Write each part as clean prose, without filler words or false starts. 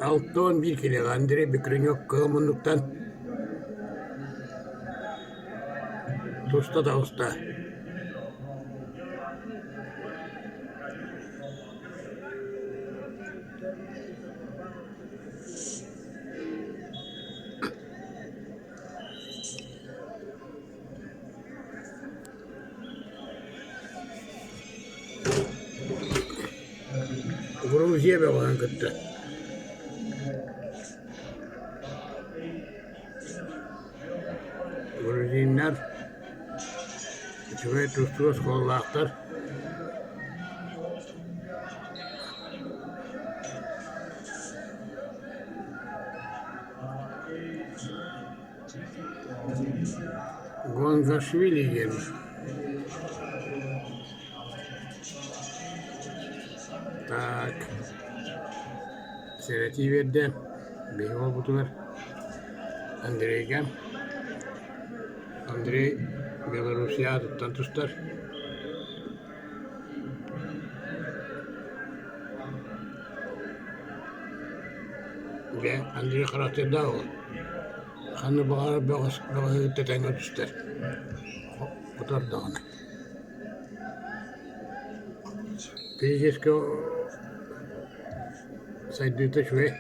Alttan bir kere Andrei Bekrenyok kığımınlıktan Tosta da usta. Gruziye be olan kıttı. Gruzinler içime tuzsuz kollaklar. Gonzashvili gelmiş. Tak. Sereti verdi. Benim butular. Andrey'gen. Andrei Belarusya tuttan tutar. Ve Andrei karakterde o. Kanı bağır tetenge tutar. Kutar da onu. Peyceske saydıkta şöyle.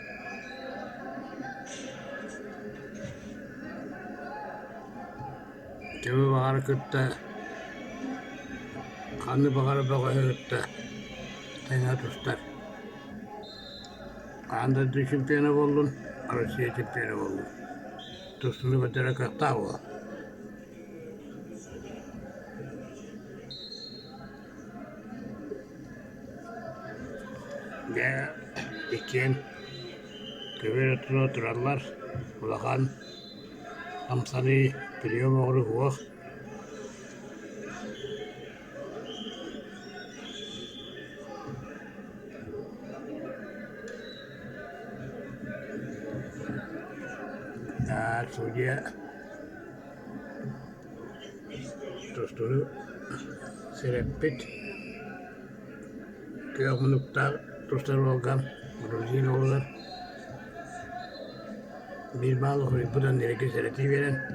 Kimi bağır kıtta. Kanı bağır kıtta. Tenge tutar. Anda şampiyonu oldun. Rusya şampiyonu oldun. Tostunu batarak akta o. Ve iken köver oturarlar. Ulakan amsani priyom oğru huak. Suya tostunu serepit kıyamınlıkta tostar olgan Gruzin oğullar bir balık oluyor. Buradan nereye sereti veren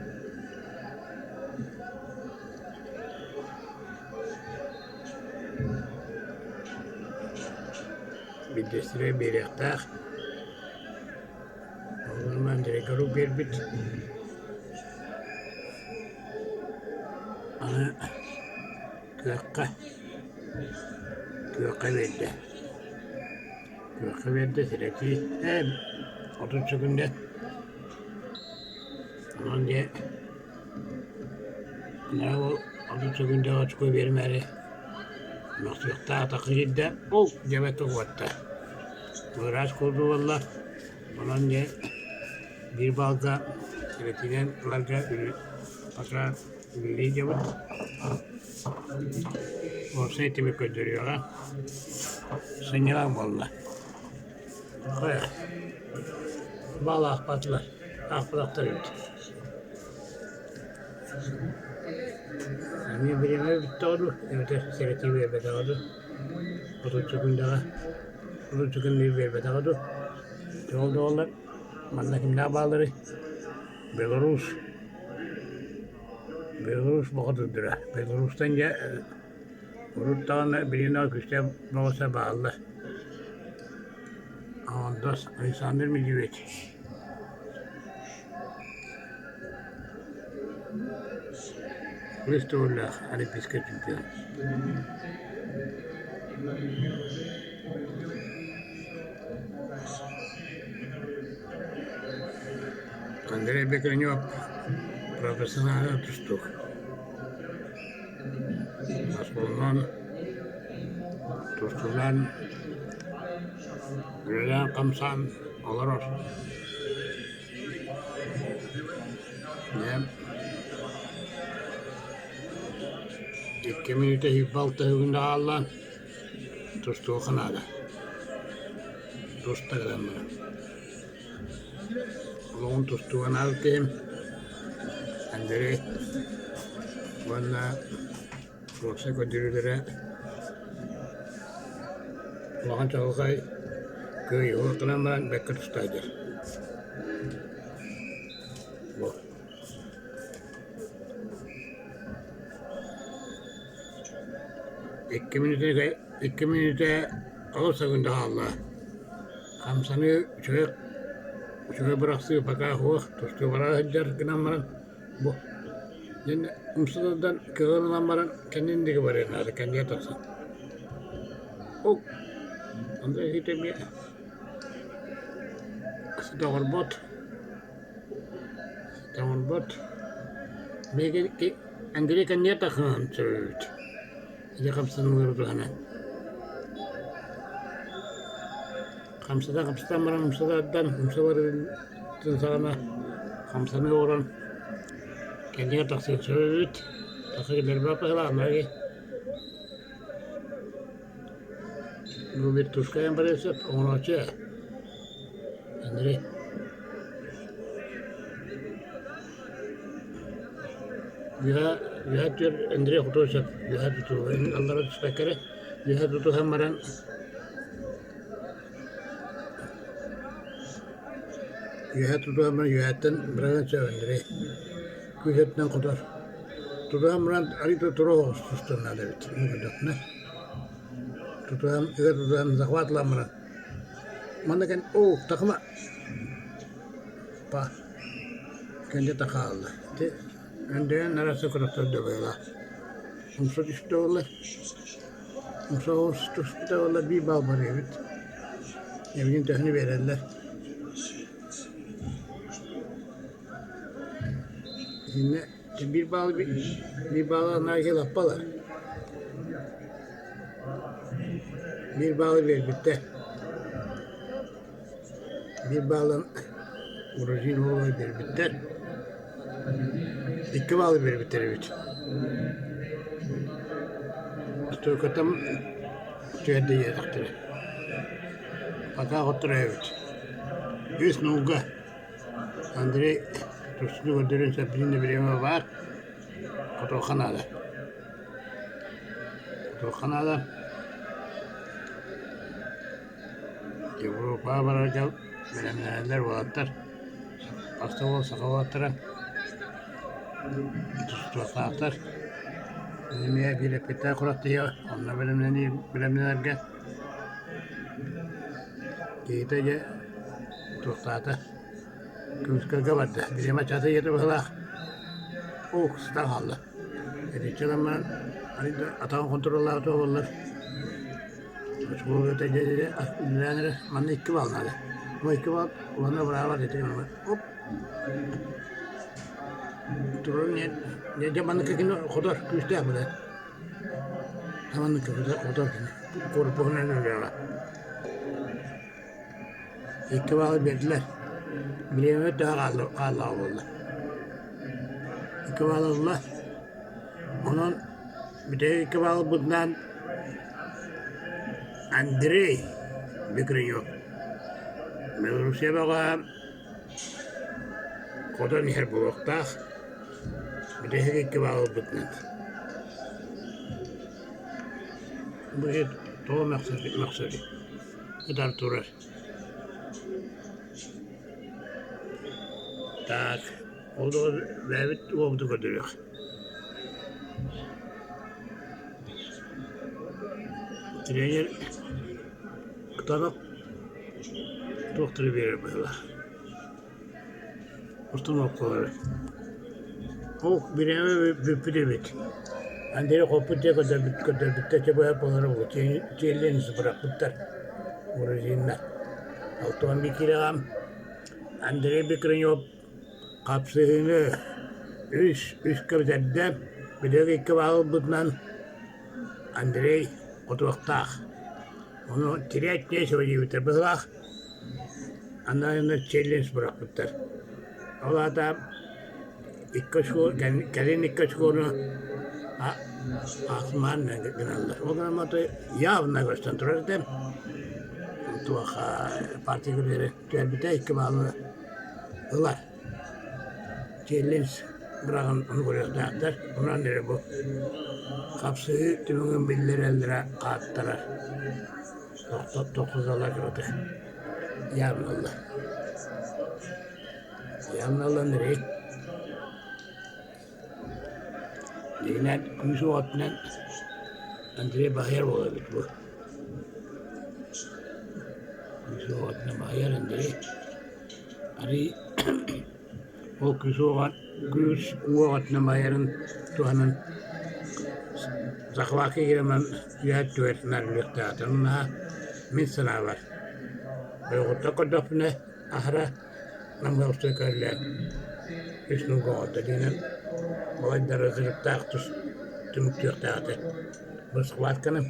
bir destire bir yaktak oğlum direkt alıp bir bit ana kökka verdi sereti hem 30 sekunda aman diye ne o 30 sekunda açık vermeli Nasılta takıcıda o cebette kuvvette uğraş kurdu valla aman diye bir balga seretinden larga pasra milli cebet o seytimi gönderiyor ha senyalan valla koyar bağla ahbatlar ahbatlar öldü yani birime bitti oldu evet sereti vermedi oldu 30 sekunda vermedi oldu ne oldu onlar bana kimden bağları Belarus bakıdıdır. Belarus'tan ya Urut'tan birine akışta babası bağlı. Ondan insanlar mı gibi? Hristoğullah, hani psikatüpten. Andrei Bekrenyok profesyonel tuttuk. Asboldan tutulan Gülen kamsan olur olsun. Ne? 2 minüte hibbalta hügünde ağlan tustuğu kanada. Tusta kadar mı? Ulan tustuğun alkem Andrei valla Yoksa götürülere ulan çalkay köy o kılanmaran bekle tutaydır. Bu. İki minüte alırsa günde Allah. Kamsanı şöyle bıraktığı baka hoş tutuyor bana hıcar kılanmaran bu. Yani umsulardan kılanmaran kendindeki var yani kendi yatarsın. O. Onda hiç bir Stone bot. Mungkin Andri kan dia takkan cerut. Dia kapsan ngurut hana. Kamsada maran dan sana kamsana orang kendine taksan cerut. Takkan berapa lama lagi. Bu bir tuşka yang beresip onu aç. Andri. You have to Andrea Photoshop. You have to Allah speaker. You have to hamaran. You have to hamaran. You have to berangkat jauh Andrea. Kuhet nang kotor. Tu hamaran ari tu terus sustan ada itu. Mungkin nah. Tu ham zakwat lamaran. Mana kan? Oh takma. Pa. Kan dia takal. Ande neresi kurtardı böyle. Umsa düştü ola. Umsa düştü ola bir bağ var evet. Evin tehni verirler. Şimdi bir bağ nargile yappalar. Bir bağ ver bitti. Bir bağın orijin olayı bir bitti. İki bağlı bir bitirir. Stökatam tüyede yediktir. Paka oturuyor evet. Yüz nuga. Andrei Tuşlu gördüğün sepetinde bir yeme var. Fotoğrafxanada. Avrupa baracak bilimler vardır. Hasta olsa kavattıran. Tutuqlar. Niye bir peta kurat diyor. Onlar bilimlerge. Gitece tutuqlar. Kümskırga vardı. Birime çatı yedi bala. O kısıdan halde. Edeceğim ben. Hani atağın kontrolü olurlar. Bu ötece bilenleri bana iki balnadı. Bu iki bal bana beraber dedi. Hop. Turun ne zamanı kekini kodar küste yapılar. Zamanı kekini kodar kini. Korpuğuna ne diyorlar. İki bal verdiler. Bileme daha kaldı oldu. İki bal oldular. Onun bir de iki bal bundan Andrei Bikrin yok. Rusya'ya bakalım. Kodan her bu vakta. Bir de iki bal bundan. Bu şey doğu maksadı. Kadar turar. Tak. O da evet oldu götürüyor. Trener kıtarak doktoru verir böyle. Ustam okuları. O bir eve bir bit. Andrei kopute kadar bitti. Çaba yapanları bu. Çellerinizi bıraktılar. Orijinler. Altıvan bir kilogram. Andrei Bikrin yok. Kapsığını üç kırcadda bir de iki bağlı bundan Andrei oturakta. Onu direkt ne söyleyip bitir. Bırak. Anlarını challenge bıraktılar. Ola da gelin iki şkolu asmanla gönüller. O zaman da yavna gösterdiler. Tuğha partikülleri tüelbite iki bağlı ılar. Challenge bırakın onu görüyorlar. Bundan beri bu. Kapsayı tümünün bilgileri ellere kattılar. 9 dolar gördü. Yarın Allah. Yarın Allah nereye? Yine kuyusu atından Andre Bahar olabilir bu. Kuyusu atından Bahar Andre. Ari o kuyusu atından Bahar'ın tuhanın zakvaki giremem yühet tüvetler lüktüatın ma min sınav var. Böyle kodofne ahra namga ustakörler. Hüsnü goğda dinen boy derazılık tağıtır. Tümük tüyüktağıtır. Bu sıkvat kanım.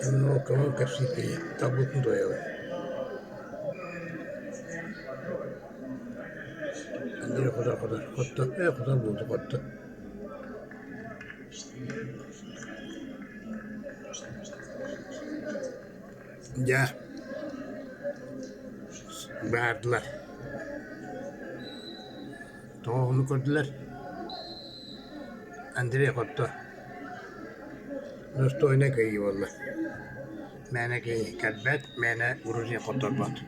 Emin o kamun kapsiti tabutun doyuyor. Andire kuda kotta. Kuda buldu kotta. Ya verdiler. Tohumunu koydular. Andire kotta. Dostoyuna kayı valla. Mene kayı kalbet, mene Gruzya kotorbat.